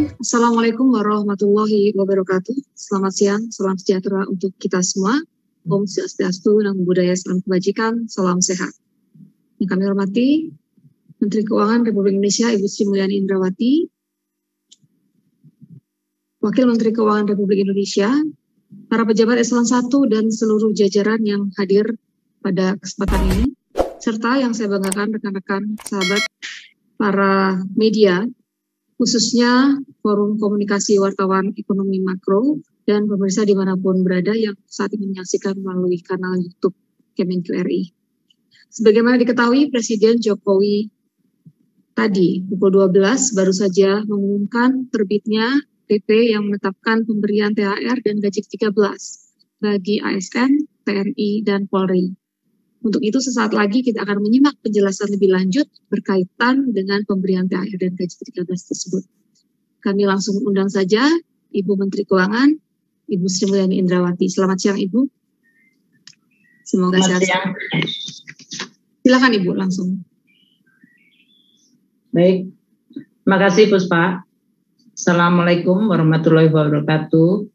Assalamualaikum warahmatullahi wabarakatuh. Selamat siang, salam sejahtera untuk kita semua. Om Swastiastu, Namo Buddhaya, salam kebajikan, salam sehat. Yang kami hormati Menteri Keuangan Republik Indonesia Ibu Sri Mulyani Indrawati, Wakil Menteri Keuangan Republik Indonesia, para pejabat eselon 1 dan seluruh jajaran yang hadir pada kesempatan ini, serta yang saya banggakan rekan-rekan sahabat para media, khususnya Forum Komunikasi Wartawan Ekonomi Makro dan pemirsa dimanapun berada yang saat ini menyaksikan melalui kanal YouTube Kemenq RI. Sebagaimana diketahui, Presiden Jokowi tadi pukul 12 baru saja mengumumkan terbitnya PP yang menetapkan pemberian THR dan gaji ke-13 bagi ASN, TNI, dan Polri. Untuk itu sesaat lagi kita akan menyimak penjelasan lebih lanjut berkaitan dengan pemberian THR dan gaji ke-13 tersebut. Kami langsung undang saja Ibu Menteri Keuangan, Ibu Sri Mulyani Indrawati. Selamat siang Ibu. Semoga sehat. Silakan Ibu langsung. Baik, terima kasih Puspa. Assalamualaikum warahmatullahi wabarakatuh.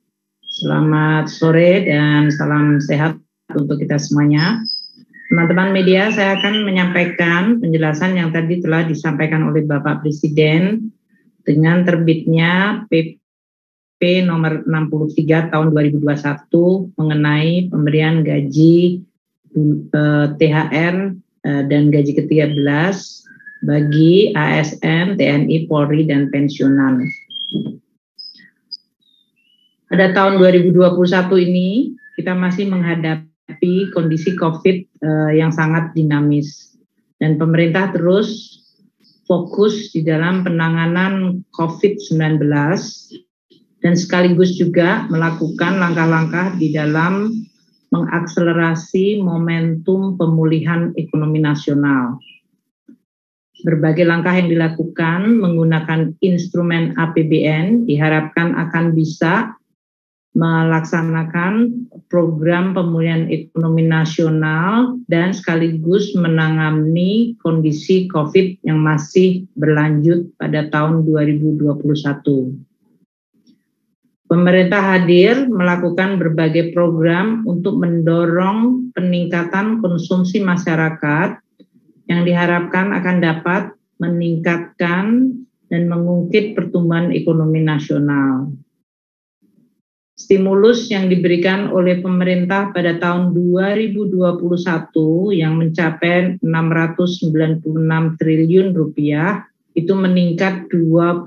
Selamat sore dan salam sehat untuk kita semuanya. Teman-teman media, saya akan menyampaikan penjelasan yang tadi telah disampaikan oleh Bapak Presiden dengan terbitnya PP nomor 63 tahun 2021 mengenai pemberian gaji THR dan gaji ke-13 bagi ASN, TNI, Polri, dan pensiunan. Pada tahun 2021 ini kita masih menghadapi kondisi COVID yang sangat dinamis dan pemerintah terus fokus di dalam penanganan COVID-19 dan sekaligus juga melakukan langkah-langkah di dalam mengakselerasi momentum pemulihan ekonomi nasional. Berbagai langkah yang dilakukan menggunakan instrumen APBN diharapkan akan bisa melaksanakan program pemulihan ekonomi nasional dan sekaligus menangani kondisi COVID yang masih berlanjut pada tahun 2021. Pemerintah hadir melakukan berbagai program untuk mendorong peningkatan konsumsi masyarakat yang diharapkan akan dapat meningkatkan dan mengungkit pertumbuhan ekonomi nasional. Stimulus yang diberikan oleh pemerintah pada tahun 2021 yang mencapai 696 triliun rupiah itu meningkat 21%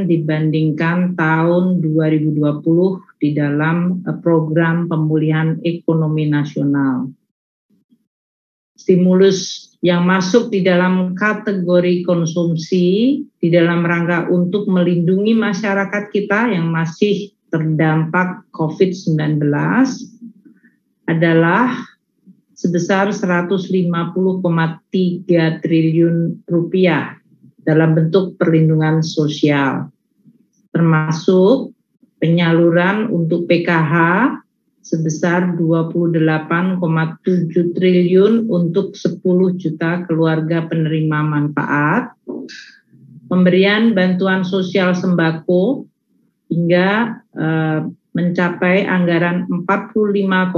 dibandingkan tahun 2020 di dalam program pemulihan ekonomi nasional. Stimulus yang masuk di dalam kategori konsumsi di dalam rangka untuk melindungi masyarakat kita yang masih terdampak COVID-19 adalah sebesar 150,3 triliun rupiah dalam bentuk perlindungan sosial, termasuk penyaluran untuk PKH sebesar 28,7 triliun untuk 10 juta keluarga penerima manfaat, pemberian bantuan sosial sembako hingga mencapai anggaran 45,1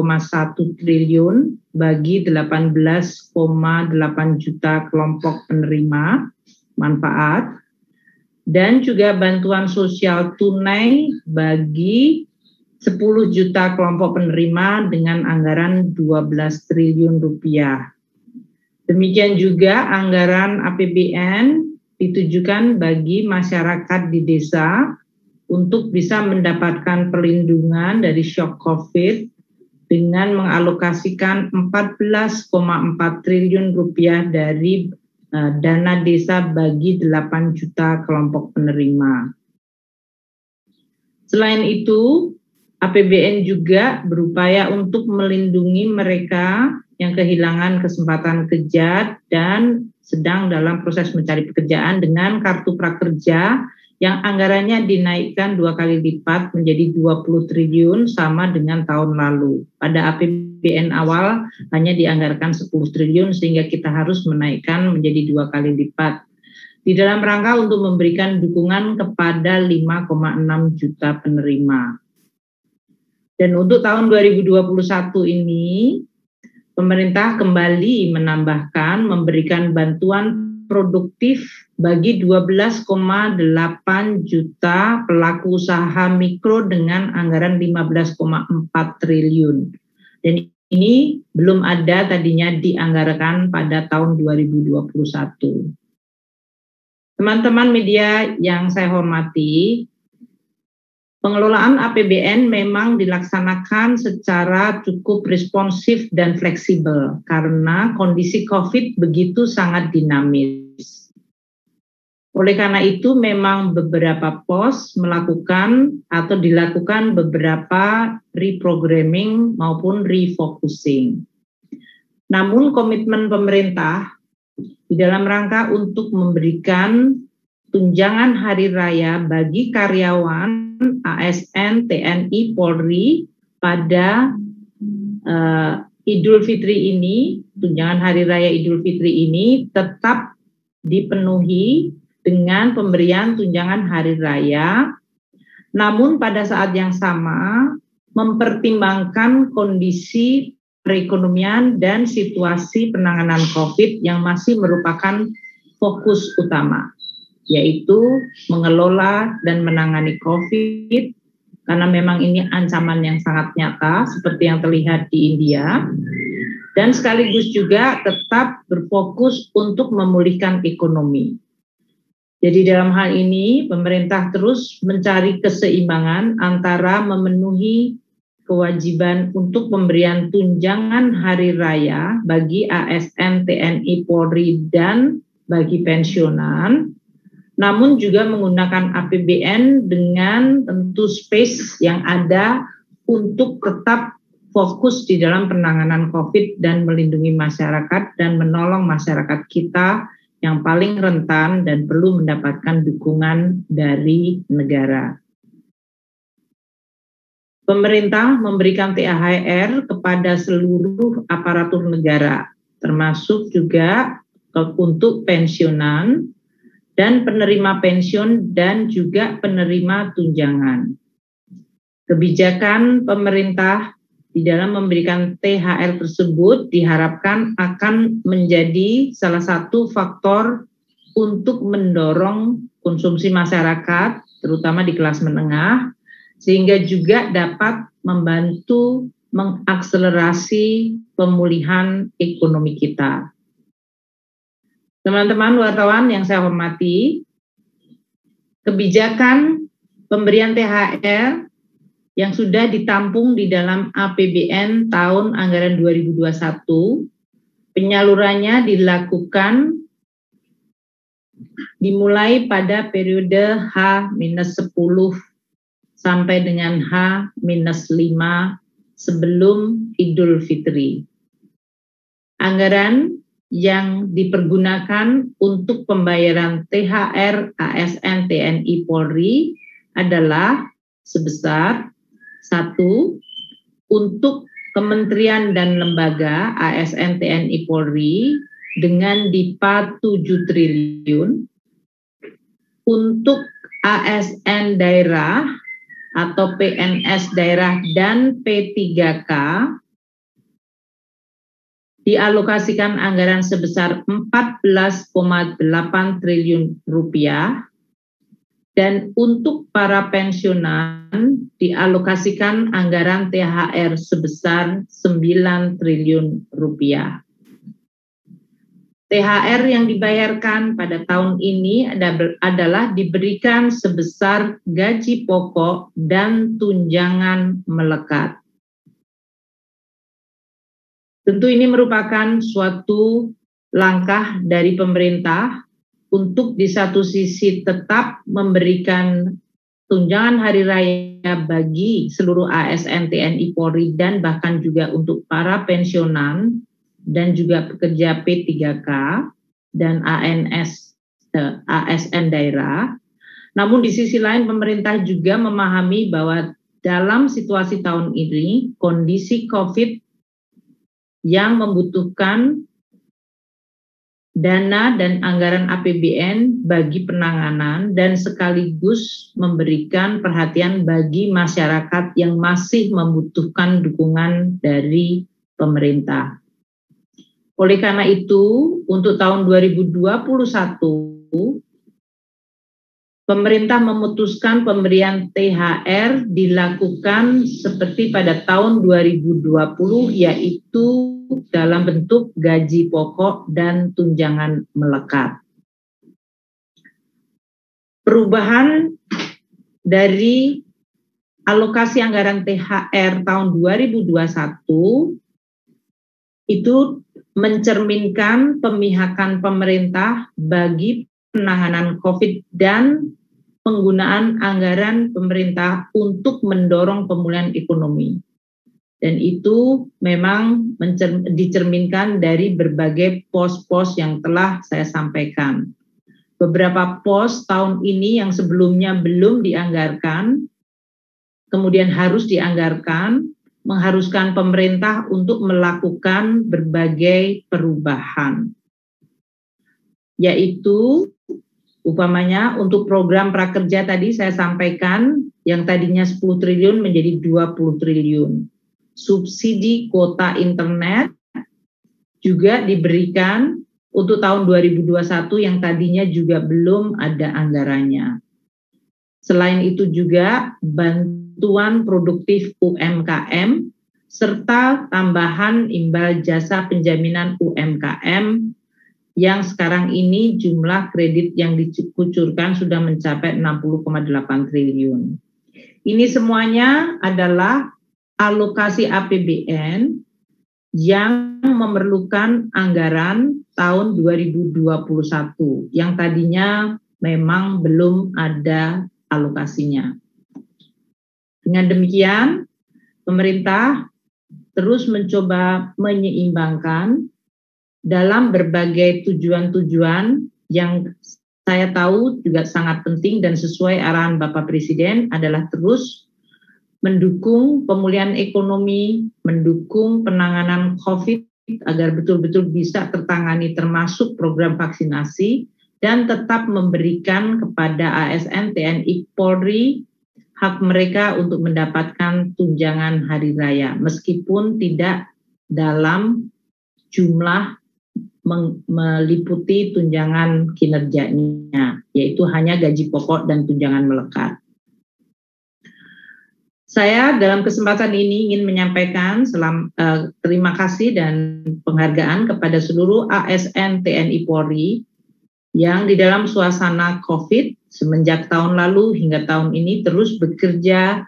triliun bagi 18,8 juta kelompok penerima manfaat, dan juga bantuan sosial tunai bagi 10 juta kelompok penerima dengan anggaran 12 triliun rupiah. Demikian juga anggaran APBN ditujukan bagi masyarakat di desa untuk bisa mendapatkan perlindungan dari shock COVID dengan mengalokasikan 14,4 triliun rupiah dari dana desa bagi 8 juta kelompok penerima. Selain itu, APBN juga berupaya untuk melindungi mereka yang kehilangan kesempatan kerja dan sedang dalam proses mencari pekerjaan dengan kartu prakerja yang anggarannya dinaikkan 2 kali lipat menjadi 20 triliun sama dengan tahun lalu. Pada APBN awal hanya dianggarkan 10 triliun sehingga kita harus menaikkan menjadi 2 kali lipat. di dalam rangka untuk memberikan dukungan kepada 5,6 juta penerima. Dan untuk tahun 2021 ini, pemerintah kembali menambahkan memberikan bantuan produktif bagi 12,8 juta pelaku usaha mikro dengan anggaran 15,4 triliun. Dan ini belum ada tadinya dianggarkan pada tahun 2021. Teman-teman media yang saya hormati, pengelolaan APBN memang dilaksanakan secara cukup responsif dan fleksibel karena kondisi COVID begitu sangat dinamis. Oleh karena itu memang beberapa pos melakukan atau dilakukan beberapa reprogramming maupun refocusing. Namun komitmen pemerintah di dalam rangka untuk memberikan tunjangan hari raya bagi karyawan ASN, TNI, Polri pada Idul Fitri ini, tunjangan hari raya Idul Fitri ini tetap dipenuhi dengan pemberian tunjangan hari raya, namun pada saat yang sama mempertimbangkan kondisi perekonomian dan situasi penanganan COVID yang masih merupakan fokus utama, yaitu mengelola dan menangani COVID, karena memang ini ancaman yang sangat nyata seperti yang terlihat di India, dan sekaligus juga tetap berfokus untuk memulihkan ekonomi. Jadi dalam hal ini pemerintah terus mencari keseimbangan antara memenuhi kewajiban untuk pemberian tunjangan hari raya bagi ASN, TNI, Polri, dan bagi pensiunan, namun juga menggunakan APBN dengan tentu space yang ada untuk tetap fokus di dalam penanganan COVID dan melindungi masyarakat dan menolong masyarakat kita yang paling rentan dan perlu mendapatkan dukungan dari negara. Pemerintah memberikan THR kepada seluruh aparatur negara, termasuk juga untuk pensiunan dan penerima pensiun dan juga penerima tunjangan. Kebijakan pemerintah di dalam memberikan THR tersebut diharapkan akan menjadi salah satu faktor untuk mendorong konsumsi masyarakat, terutama di kelas menengah, sehingga juga dapat membantu mengakselerasi pemulihan ekonomi kita. Teman-teman wartawan yang saya hormati, kebijakan pemberian THR yang sudah ditampung di dalam APBN tahun anggaran 2021, penyalurannya dilakukan dimulai pada periode H-10 sampai dengan H-5 sebelum Idul Fitri. Anggaran yang dipergunakan untuk pembayaran THR ASN, TNI, Polri adalah sebesar 1. Untuk kementerian dan lembaga ASN, TNI, Polri dengan DIPA 7 triliun, untuk ASN daerah atau PNS daerah dan P3K dialokasikan anggaran sebesar 14,8 triliun rupiah, dan untuk para pensiunan dialokasikan anggaran THR sebesar 9 triliun rupiah. THR yang dibayarkan pada tahun ini adalah diberikan sebesar gaji pokok dan tunjangan melekat. Tentu ini merupakan suatu langkah dari pemerintah untuk di satu sisi tetap memberikan tunjangan hari raya bagi seluruh ASN, TNI, Polri, dan bahkan juga untuk para pensiunan dan juga pekerja P3K dan ASN daerah. Namun di sisi lain pemerintah juga memahami bahwa dalam situasi tahun ini kondisi COVID yang membutuhkan dana dan anggaran APBN bagi penanganan dan sekaligus memberikan perhatian bagi masyarakat yang masih membutuhkan dukungan dari pemerintah. Oleh karena itu, untuk tahun 2021, pemerintah memutuskan pemberian THR dilakukan seperti pada tahun 2020, yaitu dalam bentuk gaji pokok dan tunjangan melekat. Perubahan dari alokasi anggaran THR tahun 2021 itu mencerminkan pemihakan pemerintah bagi penanganan COVID dan penggunaan anggaran pemerintah untuk mendorong pemulihan ekonomi. Dan itu memang dicerminkan dari berbagai pos-pos yang telah saya sampaikan. Beberapa pos tahun ini yang sebelumnya belum dianggarkan, kemudian harus dianggarkan, mengharuskan pemerintah untuk melakukan berbagai perubahan. Yaitu, umpamanya untuk program prakerja tadi saya sampaikan, yang tadinya 10 triliun menjadi 20 triliun. Subsidi kuota internet juga diberikan untuk tahun 2021 yang tadinya juga belum ada anggarannya. Selain itu juga bantuan produktif UMKM serta tambahan imbal jasa penjaminan UMKM yang sekarang ini jumlah kredit yang dikucurkan sudah mencapai 60,8 triliun. Ini semuanya adalah alokasi APBN yang memerlukan anggaran tahun 2021 yang tadinya memang belum ada alokasinya. Dengan demikian, pemerintah terus mencoba menyeimbangkan dalam berbagai tujuan-tujuan yang saya tahu juga sangat penting dan sesuai arahan Bapak Presiden adalah terus mendukung pemulihan ekonomi, mendukung penanganan COVID agar betul-betul bisa tertangani termasuk program vaksinasi dan tetap memberikan kepada ASN, TNI, Polri hak mereka untuk mendapatkan tunjangan hari raya meskipun tidak dalam jumlah meliputi tunjangan kinerjanya, yaitu hanya gaji pokok dan tunjangan melekat. Saya dalam kesempatan ini ingin menyampaikan terima kasih dan penghargaan kepada seluruh ASN TNI Polri yang di dalam suasana COVID semenjak tahun lalu hingga tahun ini terus bekerja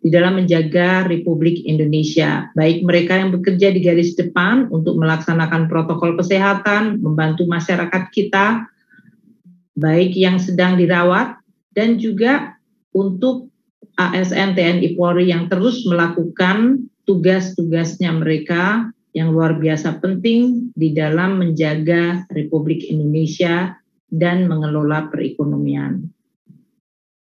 di dalam menjaga Republik Indonesia. Baik mereka yang bekerja di garis depan untuk melaksanakan protokol kesehatan, membantu masyarakat kita, baik yang sedang dirawat, dan juga untuk ASN TNI Polri yang terus melakukan tugas-tugasnya mereka yang luar biasa penting di dalam menjaga Republik Indonesia dan mengelola perekonomian.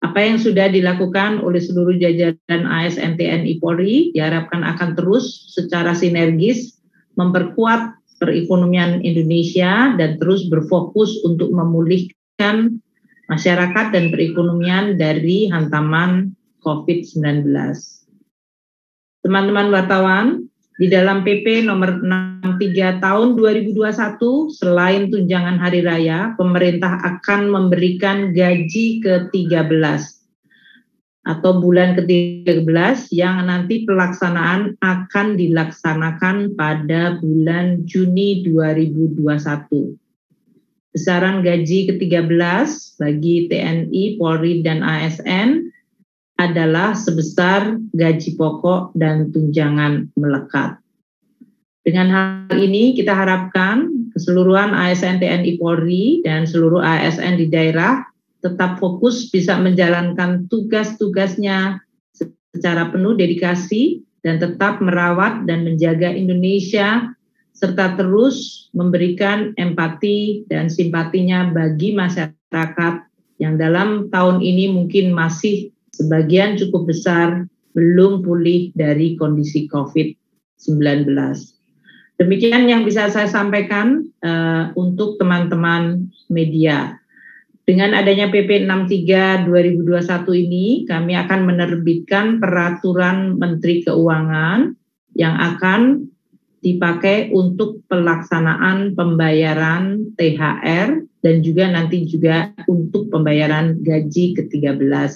Apa yang sudah dilakukan oleh seluruh jajaran ASN TNI Polri diharapkan akan terus secara sinergis memperkuat perekonomian Indonesia dan terus berfokus untuk memulihkan masyarakat dan perekonomian dari hantaman COVID-19. Teman-teman wartawan, di dalam PP nomor 63 tahun 2021, selain tunjangan hari raya, pemerintah akan memberikan gaji ke-13 atau bulan ke-13 yang nanti pelaksanaan akan dilaksanakan pada bulan Juni 2021. Besaran gaji ke-13 bagi TNI, Polri, dan ASN adalah sebesar gaji pokok dan tunjangan melekat. Dengan hal ini kita harapkan keseluruhan ASN TNI Polri dan seluruh ASN di daerah tetap fokus bisa menjalankan tugas-tugasnya secara penuh dedikasi dan tetap merawat dan menjaga Indonesia serta terus memberikan empati dan simpatinya bagi masyarakat yang dalam tahun ini mungkin masih sebagian cukup besar belum pulih dari kondisi COVID-19. Demikian yang bisa saya sampaikan untuk teman-teman media. Dengan adanya PP 63 2021 ini, kami akan menerbitkan peraturan Menteri Keuangan yang akan dipakai untuk pelaksanaan pembayaran THR dan juga nanti juga untuk pembayaran gaji ke-13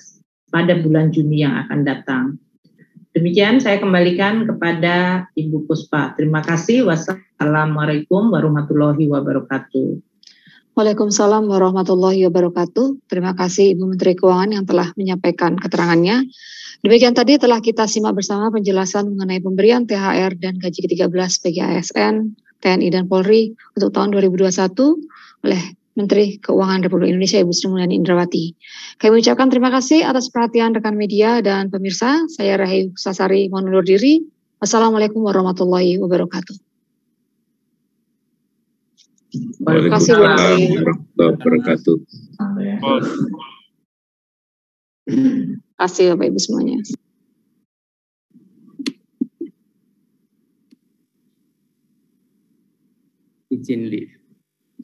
pada bulan Juni yang akan datang. Demikian saya kembalikan kepada Ibu Puspa. Terima kasih. Wassalamualaikum warahmatullahi wabarakatuh. Waalaikumsalam warahmatullahi wabarakatuh. Terima kasih Ibu Menteri Keuangan yang telah menyampaikan keterangannya. Demikian tadi telah kita simak bersama penjelasan mengenai pemberian THR dan gaji ke-13 bagi ASN, TNI dan Polri untuk tahun 2021 oleh Menteri Keuangan Republik Indonesia Ibu Sri Mulyani Indrawati. Kami ucapkan terima kasih atas perhatian rekan media dan pemirsa. Saya Rahayu Sasari mohon undur diri. Wassalamualaikum warahmatullahi wabarakatuh. Terima kasih Bu Menteri. Wabarakatuh. Terima kasih Bapak Ibu semuanya. Izin live.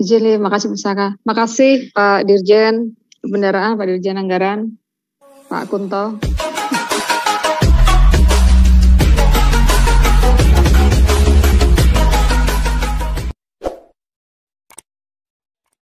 Terima kasih Pusaka. Makasih Pak Dirjen Perbendaharaan, Pak Dirjen Anggaran, Pak Kunto.